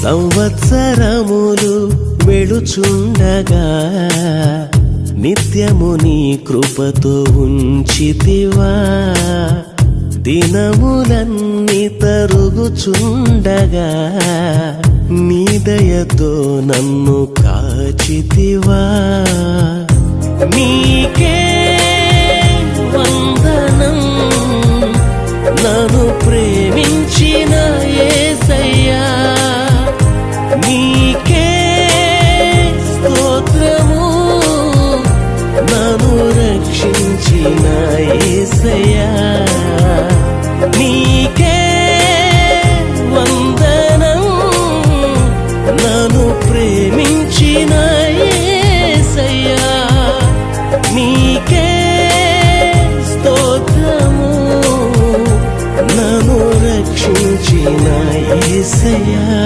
సంవత్సరములు వెళుచుండగా నిత్యము నీ కృపతో ఉంచితివా. దినములన్నీ తరుగుచుండగా నీ దయతో నన్ను కాచితివా. నీకే వందనం నన్ను ప్రేమించిన యేసయ్యా. నీకే స్తోత్రము నన్ను రక్షించిన యేసయ్యా. నీకే వందనం నన్ను ప్రేమించిన యేసయ్యా. నీకే స్తోత్రము నన్ను రక్షించిన యేసయ్యా.